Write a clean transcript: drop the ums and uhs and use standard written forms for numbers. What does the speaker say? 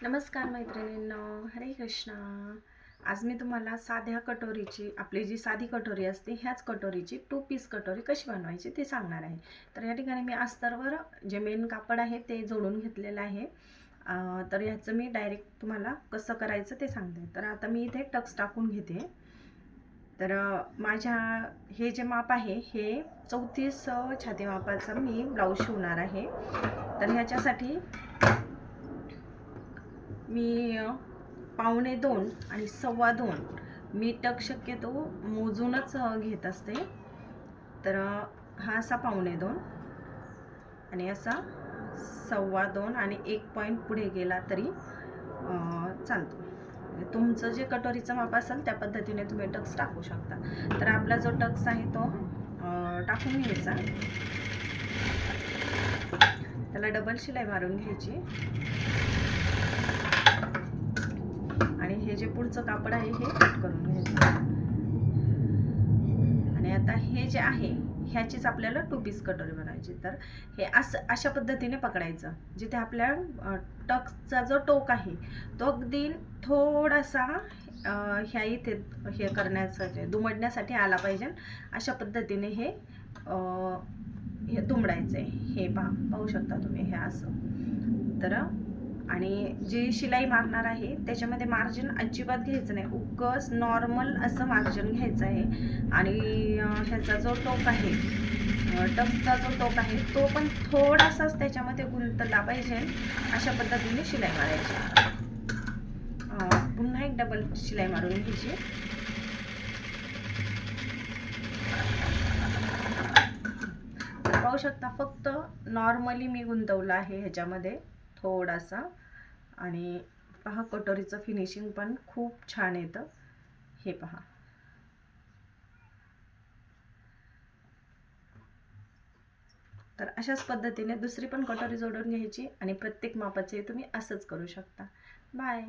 नमस्कार मैत्रिणींनो, हरे कृष्णा। आज मी तुम्हाला साध्या कटोरीची, आपली जी साधी कटोरी असते ह्याच कटोरीची 2 पीस कटोरी कशी बनवायची ते सांगणार आहे। तर या ठिकाणी मी अस्तरवर जे मेन कापड आहे ते जोडून घेतलेलं आहे। तर ह्याचं मी डायरेक्ट तुम्हाला कसं करायचं ते सांगते। तर आता मी इथे टक्स टाकून घेते। तर माझ्या हे जे माप आहे हे 34 छाती मापाचा मी ब्लाऊज शिवणार आहे। तर ह्याच्यासाठी मी 1.25 आणि 2.25 मी टक शक्यतो मोजूनच घेत असते। तर हा असा 1.25 आणि असा 2.25 आणि 1 पॉईंट पुढे गेला तरी चालतो। तुमचं जे कटोरीचं माप असेल त्या पद्धतीने तुम्ही टक्स टाकू शकता। तर आपला जो टक्स आहे तो टाकून घ्यायचा, त्याला डबल शिलाई मारून घ्यायची आणि हे जे पुढचं कापड आहे हे कट करून घ्यायचं। आणि आता हे जे आहे ह्याचीच आपल्याला 2 पीस कटोरी बनवायची। तर हे अशा पद्धतीने पकडायचं, जिथे आपल्या टक्सचा जो टोक आहे तो अगदी थोडासा ह्या इथे हे करण्यासाठी दुमडण्यासाठी आला पाहिजे। अशा पद्धतीने हे दुमडायचं आहे। हे पाहू शकता तुम्ही, हे असं। तर आणि जी शिलाई मारणार आहे त्याच्यामध्ये मार्जिन अजिबात घ्यायचं नाही, उगच नॉर्मल असं मार्जिन घ्यायचं आहे। आणि ह्याचा जो टोक आहे, टक्सचा जो टोक आहे तो पण थोडासाच त्याच्यामध्ये गुंतला पाहिजे। अशा पद्धतीने शिलाई मारायची। पुन्हा एक डबल शिलाई मारून घ्यायची। पाहू शकता, फक्त नॉर्मली मी गुंतवलं आहे ह्याच्यामध्ये थोडासा। आणि पहा, कटोरीचं फिनिशिंग पण खूप छान येतं, हे पहा। तर अशाच पद्धतीने दुसरी पण कटोरी जोडून घ्यायची आणि प्रत्येक मापाचे तुम्ही असंच करू शकता। बाय।